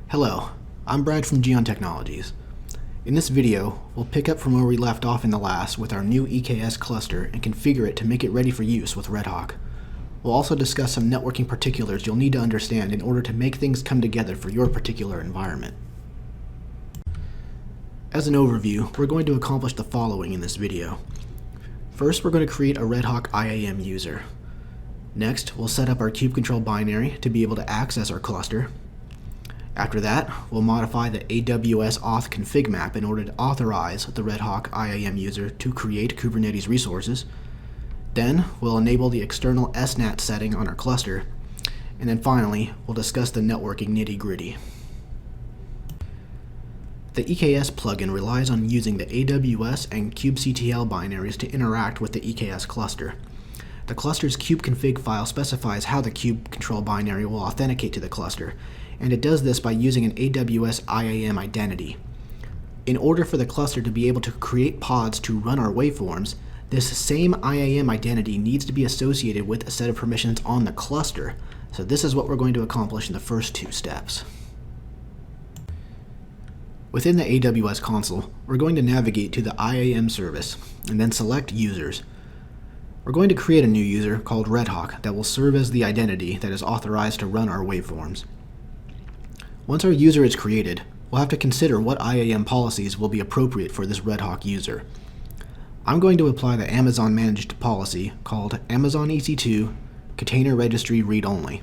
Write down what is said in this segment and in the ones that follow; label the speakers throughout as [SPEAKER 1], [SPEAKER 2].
[SPEAKER 1] Hello, I'm Brad from Geon Technologies. In this video, we'll pick up from where we left off in the last with our new EKS cluster and configure it to make it ready for use with REDHAWK. We'll also discuss some networking particulars you'll need to understand in order to make things come together for your particular environment. As an overview, we're going to accomplish the following in this video. First, we're going to create a REDHAWK IAM user. Next, we'll set up our kubecontrol binary to be able to access our cluster. After that, we'll modify the AWS auth config map in order to authorize the REDHAWK IAM user to create Kubernetes resources. Then, we'll enable the external SNAT setting on our cluster. And then finally, we'll discuss the networking nitty-gritty. The EKS plugin relies on using the AWS and kubectl binaries to interact with the EKS cluster. The cluster's kubeconfig file specifies how the kubecontrol binary will authenticate to the cluster, and it does this by using an AWS IAM identity. In order for the cluster to be able to create pods to run our waveforms, this same IAM identity needs to be associated with a set of permissions on the cluster, so this is what we're going to accomplish in the first two steps. Within the AWS console, we're going to navigate to the IAM service, and then select Users. We're going to create a new user called REDHAWK that will serve as the identity that is authorized to run our waveforms. Once our user is created, we'll have to consider what IAM policies will be appropriate for this REDHAWK user. I'm going to apply the Amazon managed policy called Amazon EC2 Container Registry Read Only.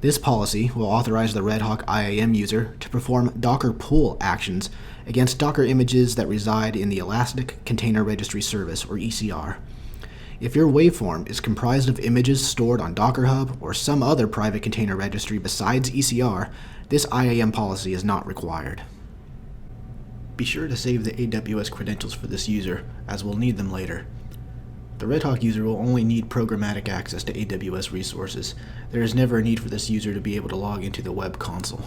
[SPEAKER 1] This policy will authorize the REDHAWK IAM user to perform Docker pull actions against Docker images that reside in the Elastic Container Registry Service, or ECR. If your waveform is comprised of images stored on Docker Hub or some other private container registry besides ECR, this IAM policy is not required. Be sure to save the AWS credentials for this user, as we'll need them later. The REDHAWK user will only need programmatic access to AWS resources. There is never a need for this user to be able to log into the web console.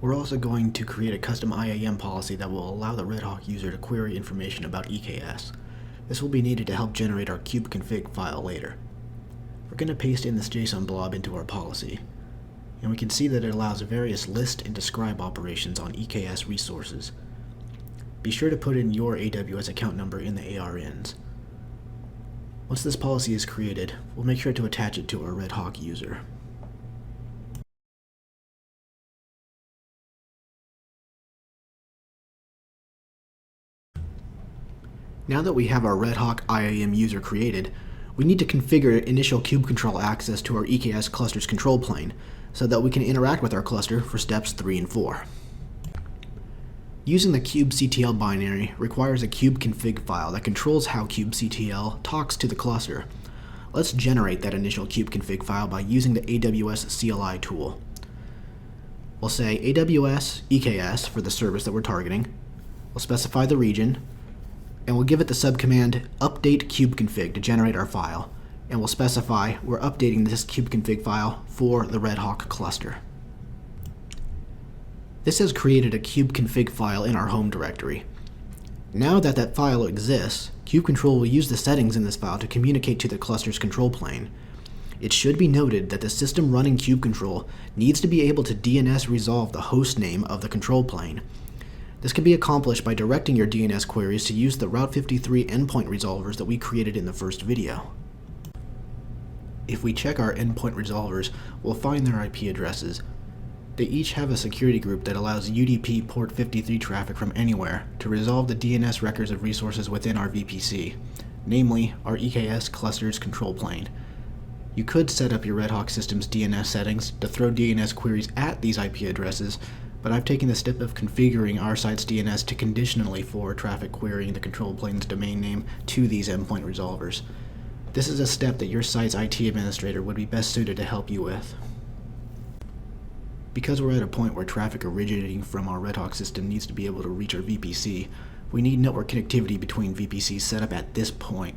[SPEAKER 1] We're also going to create a custom IAM policy that will allow the REDHAWK user to query information about EKS. This will be needed to help generate our kubeconfig file later. We're going to paste in this JSON blob into our policy, and we can see that it allows various list and describe operations on EKS resources. Be sure to put in your AWS account number in the ARNs. Once this policy is created, we'll make sure to attach it to our REDHAWK user. Now that we have our REDHAWK IAM user created, we need to configure initial kubecontrol access to our EKS cluster's control plane so that we can interact with our cluster for steps 3 and 4. Using the kubectl binary requires a kubeconfig file that controls how kubectl talks to the cluster. Let's generate that initial kubeconfig file by using the AWS CLI tool. We'll say AWS EKS for the service that we're targeting. We'll specify the region, and we'll give it the subcommand update kubeconfig to generate our file, and we'll specify we're updating this kubeconfig file for the REDHAWK cluster. This has created a kubeconfig file in our home directory. Now that that file exists, kubecontrol will use the settings in this file to communicate to the cluster's control plane. It should be noted that the system running kubecontrol needs to be able to DNS resolve the host name of the control plane. This can be accomplished by directing your DNS queries to use the Route 53 endpoint resolvers that we created in the first video. If we check our endpoint resolvers, we'll find their IP addresses. They each have a security group that allows UDP port 53 traffic from anywhere to resolve the DNS records of resources within our VPC, namely our EKS cluster's control plane. You could set up your REDHAWK system's DNS settings to throw DNS queries at these IP addresses, but I've taken the step of configuring our site's DNS to conditionally forward traffic querying the control plane's domain name to these endpoint resolvers. This is a step that your site's IT administrator would be best suited to help you with. Because we're at a point where traffic originating from our REDHAWK system needs to be able to reach our VPC, we need network connectivity between VPCs set up at this point.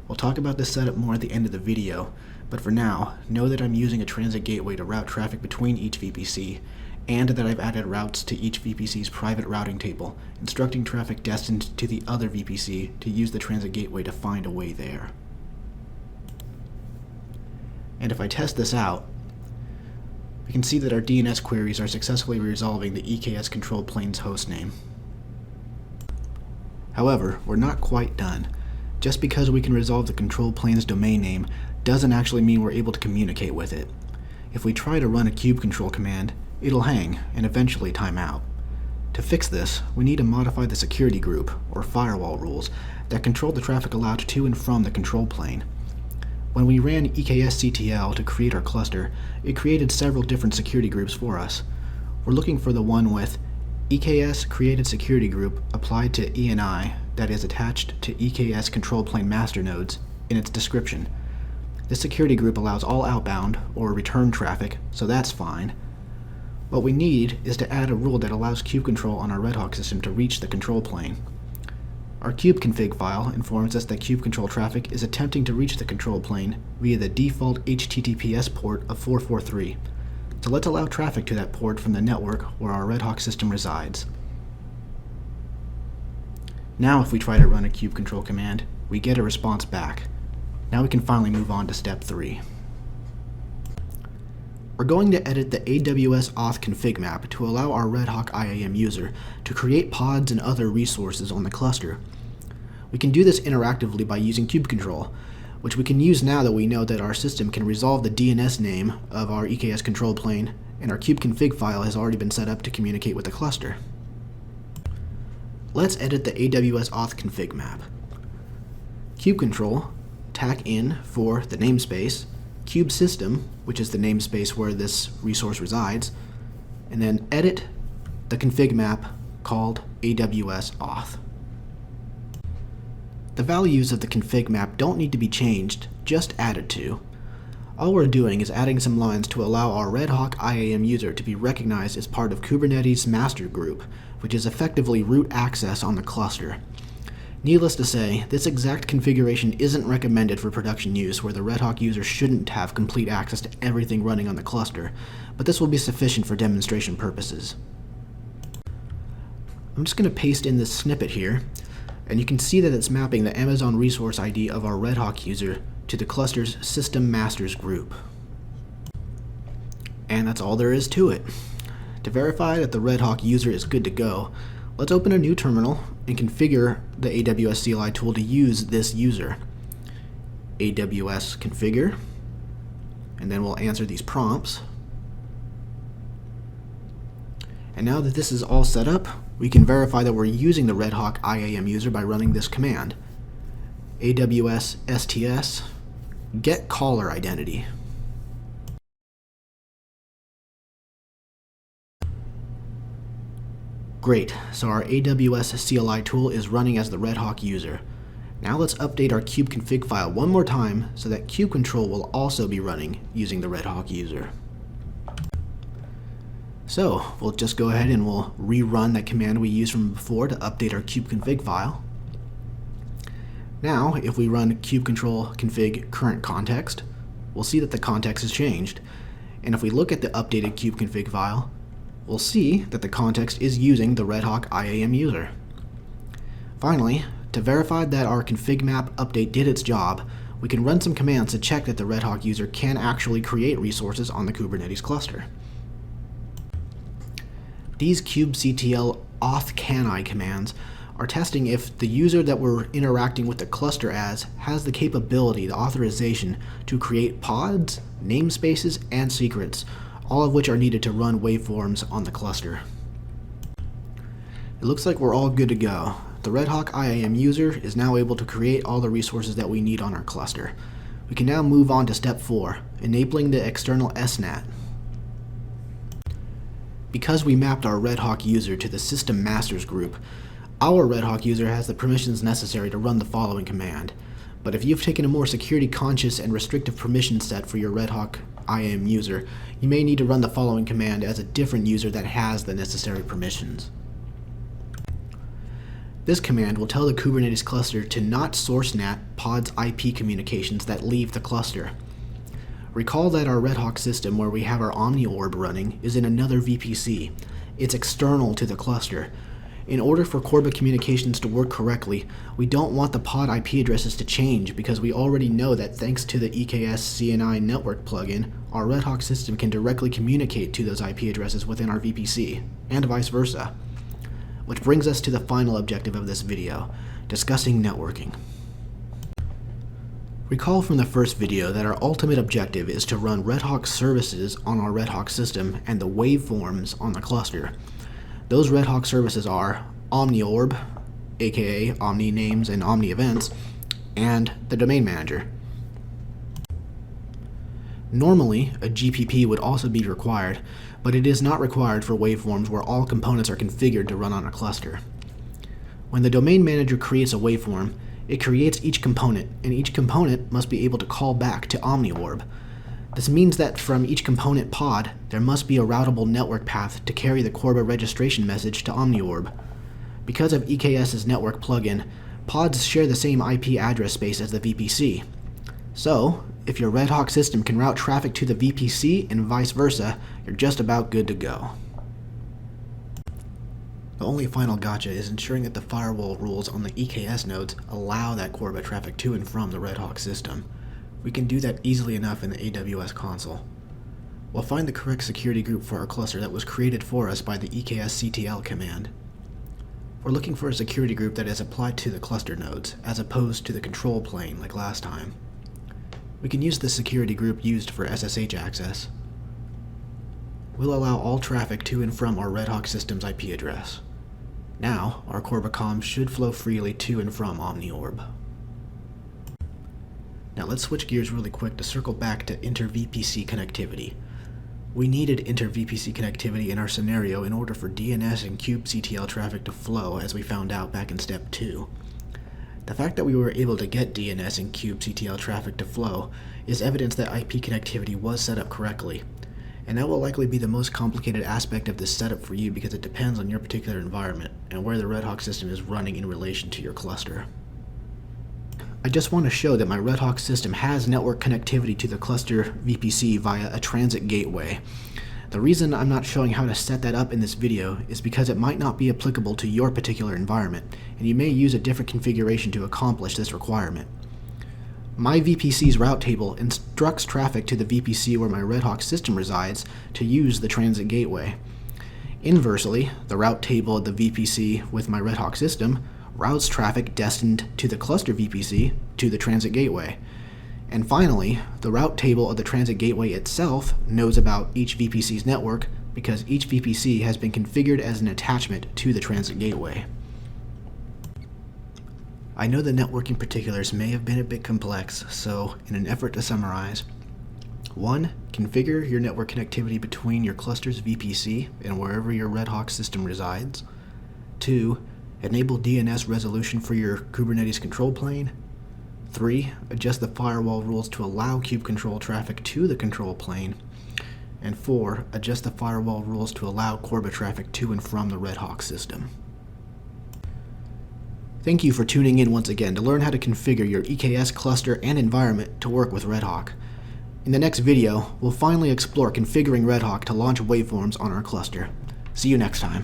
[SPEAKER 1] We'll talk about this setup more at the end of the video, but for now, know that I'm using a transit gateway to route traffic between each VPC, and that I've added routes to each VPC's private routing table, instructing traffic destined to the other VPC to use the transit gateway to find a way there. And if I test this out, we can see that our DNS queries are successfully resolving the EKS control plane's hostname. However, we're not quite done. Just because we can resolve the control plane's domain name doesn't actually mean we're able to communicate with it. If we try to run a kubecontrol command, it'll hang and eventually time out. To fix this, we need to modify the security group, or firewall rules, that control the traffic allowed to and from the control plane. When we ran EKSCTL to create our cluster, it created several different security groups for us. We're looking for the one with EKS created security group applied to ENI that is attached to EKS control plane master nodes in its description. This security group allows all outbound or return traffic, so that's fine. What we need is to add a rule that allows kubecontrol on our REDHAWK system to reach the control plane. Our cubeconfig file informs us that kubecontrol traffic is attempting to reach the control plane via the default HTTPS port of 443. So let's allow traffic to that port from the network where our REDHAWK system resides. Now if we try to run a kubecontrol command, we get a response back. Now we can finally move on to step 3. We're going to edit the AWS auth config map to allow our REDHAWK IAM user to create pods and other resources on the cluster. We can do this interactively by using kubecontrol, which we can use now that we know that our system can resolve the DNS name of our EKS control plane, and our kubeconfig file has already been set up to communicate with the cluster. Let's edit the AWS auth config map. Kubecontrol, tack in for the namespace, kubesystem, which is the namespace where this resource resides, and then edit the config map called AWS auth. The values of the config map don't need to be changed, just added to. All we're doing is adding some lines to allow our REDHAWK IAM user to be recognized as part of Kubernetes master group, which is effectively root access on the cluster. Needless to say, this exact configuration isn't recommended for production use where the REDHAWK user shouldn't have complete access to everything running on the cluster, but this will be sufficient for demonstration purposes. I'm just going to paste in this snippet here, and you can see that it's mapping the Amazon resource ID of our REDHAWK user to the cluster's system masters group. And that's all there is to it. To verify that the REDHAWK user is good to go, let's open a new terminal and configure the AWS CLI tool to use this user. AWS configure, and then we'll answer these prompts. And now that this is all set up, we can verify that we're using the REDHAWK IAM user by running this command. AWS STS get caller identity. Great, so our AWS CLI tool is running as the REDHAWK user. Now let's update our kubeconfig file one more time so that kubecontrol will also be running using the REDHAWK user. So we'll just go ahead and we'll rerun that command we used from before to update our kubeconfig file. Now if we run kubecontrol config current context, we'll see that the context has changed. And if we look at the updated kubeconfig file, we'll see that the context is using the REDHAWK IAM user. Finally, to verify that our config map update did its job, we can run some commands to check that the REDHAWK user can actually create resources on the Kubernetes cluster. These kubectl auth-cani commands are testing if the user that we're interacting with the cluster as has the capability, the authorization, to create pods, namespaces, and secrets, all of which are needed to run waveforms on the cluster. It looks like we're all good to go. The REDHAWK IAM user is now able to create all the resources that we need on our cluster. We can now move on to step 4, enabling the external SNAT. Because we mapped our REDHAWK user to the system masters group, our REDHAWK user has the permissions necessary to run the following command. But if you've taken a more security conscious and restrictive permission set for your REDHAWK IAM user, you may need to run the following command as a different user that has the necessary permissions. This command will tell the Kubernetes cluster to not source NAT pods IP communications that leave the cluster. Recall that our REDHAWK system where we have our OmniOrb running is in another VPC. It's external to the cluster, In order for Corba communications to work correctly, we don't want the pod IP addresses to change because we already know that thanks to the EKS CNI network plugin, our REDHAWK system can directly communicate to those IP addresses within our VPC, and vice versa. Which brings us to the final objective of this video, discussing networking. Recall from the first video that our ultimate objective is to run REDHAWK services on our REDHAWK system and the waveforms on the cluster. Those REDHAWK services are OmniOrb, aka Omni Names and Omni Events, and the Domain Manager. Normally, a GPP would also be required, but it is not required for waveforms where all components are configured to run on a cluster. When the Domain Manager creates a waveform, it creates each component, and each component must be able to call back to OmniOrb. This means that from each component pod, there must be a routable network path to carry the Corba registration message to OmniOrb. Because of EKS's network plugin, pods share the same IP address space as the VPC. So, if your REDHAWK system can route traffic to the VPC and vice versa, you're just about good to go. The only final gotcha is ensuring that the firewall rules on the EKS nodes allow that Corba traffic to and from the REDHAWK system. We can do that easily enough in the AWS console. We'll find the correct security group for our cluster that was created for us by the EKSCTL command. We're looking for a security group that is applied to the cluster nodes, as opposed to the control plane like last time. We can use the security group used for SSH access. We'll allow all traffic to and from our REDHAWK system's IP address. Now, our Corba comms should flow freely to and from OmniOrb. Now let's switch gears really quick to circle back to inter-VPC connectivity. We needed inter-VPC connectivity in our scenario in order for DNS and kubectl traffic to flow, as we found out back in step 2. The fact that we were able to get DNS and kubectl traffic to flow is evidence that IP connectivity was set up correctly. And that will likely be the most complicated aspect of this setup for you because it depends on your particular environment and where the REDHAWK system is running in relation to your cluster. I just want to show that my REDHAWK system has network connectivity to the cluster VPC via a transit gateway. The reason I'm not showing how to set that up in this video is because it might not be applicable to your particular environment, and you may use a different configuration to accomplish this requirement. My VPC's route table instructs traffic to the VPC where my REDHAWK system resides to use the transit gateway. Inversely, the route table of the VPC with my REDHAWK system routes traffic destined to the cluster VPC to the transit gateway. And finally, the route table of the transit gateway itself knows about each VPC's network because each VPC has been configured as an attachment to the transit gateway. I know the networking particulars may have been a bit complex, so in an effort to summarize, 1. Configure your network connectivity between your cluster's VPC and wherever your REDHAWK system resides. 2. Enable DNS resolution for your Kubernetes control plane. 3. Adjust the firewall rules to allow kube control traffic to the control plane. And 4. Adjust the firewall rules to allow Corba traffic to and from the REDHAWK system. Thank you for tuning in once again to learn how to configure your EKS cluster and environment to work with REDHAWK. In the next video, we'll finally explore configuring REDHAWK to launch waveforms on our cluster. See you next time.